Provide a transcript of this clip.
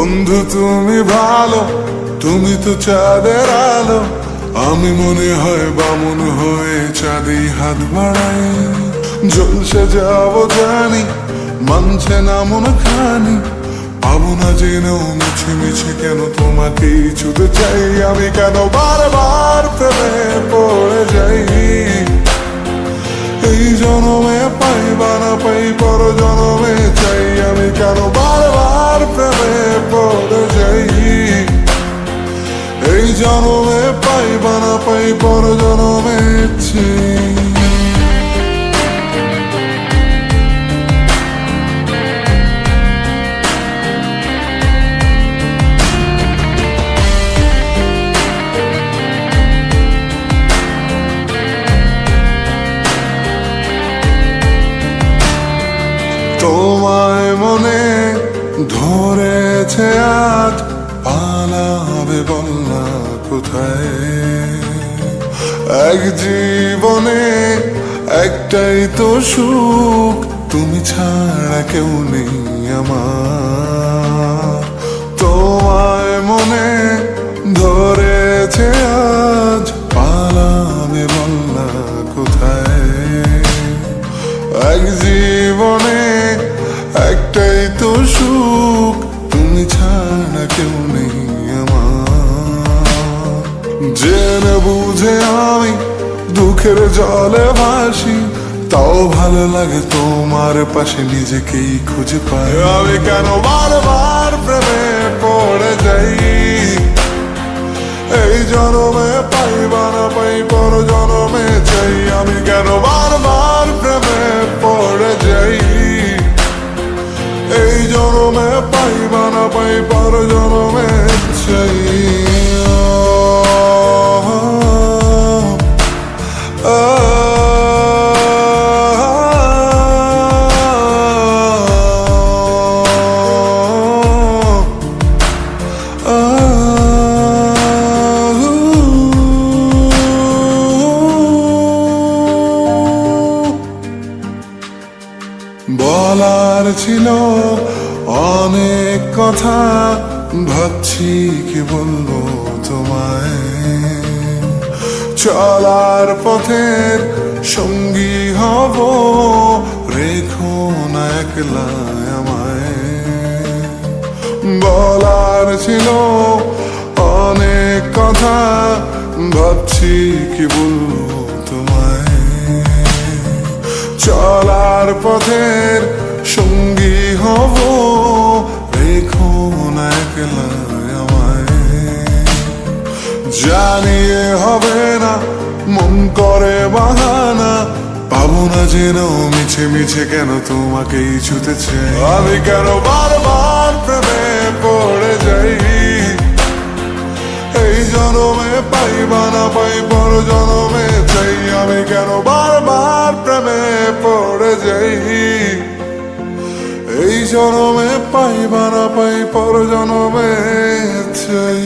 বন্ধু তুমি ভালো, তুমি তো চাঁদের আলো। আমি মনে হয় বামুন হয়ে চাঁদেই হাত বাড়াই। জলসে যাব জানি, মানছে না মন খানি। পাবো না জেনেও মিছে মিছে কেন তোমাকেই ছুতে চাই। আমি কেন বারবার প্রেমে পড়ে যাই। এই জনমে পাই বা না পাই, পর জনমে চাই। আমি কেন বারবার প্রেমে পড়ে যাই। এই জনমে পাই বা না পাই, পর জনমে চাই। তোমায় মনে ধরেছে আজ, পালাবে বলনা কোথায়। এক জীবনে একটাই তো সুখ, তুমি ছাড়া কেউ নেই আমার। তোমায় মনে ধরেছে আজ, পালাবে বলনা কোথায়। এক জীবনে একটাই তো সুখ, তুমি ছাড়া কেউ নেই আমার। জেনে বুঝে আমি দুঃখের জলে ভাসি, তাও ভালো লাগে তোমার পাশে নিজেকেই খুঁজে পাই। আমি কেন বারবার প্রেমে পড়ে যাই। এই জনমে পাই বা না পাই, পর জনমে চাই। আমি কেন বারবার প্রেমে পড়ে যাই। এই জনমে পাই বা না পাই, পর জনমে চাই। বলার ছিল অনেক কথা, ভাবছি কি বলবো তোমায়। চলার পথের সঙ্গী হব, রেখো না একলা আমায়। বলার ছিল অনেক কথা, ভাবছি কি বলবো তোমায়। চলার পথের সঙ্গী হব, রেখো না একলা আমায়। জানিয়ে হবে না, মন করে বাহানা। পাবো না জেনেও মিছে মিছে কেন তোমাকেই ছুতে চাই। আমি কেন বারবার প্রেমে পড়ে যাই। এই জনমে পাই বা না পাই, পর জনমে চাই। আমি কেন বারবার প্রেমে পড়ে যাই। এই জনমে পাই বা না পাই, পর জনমে চাই।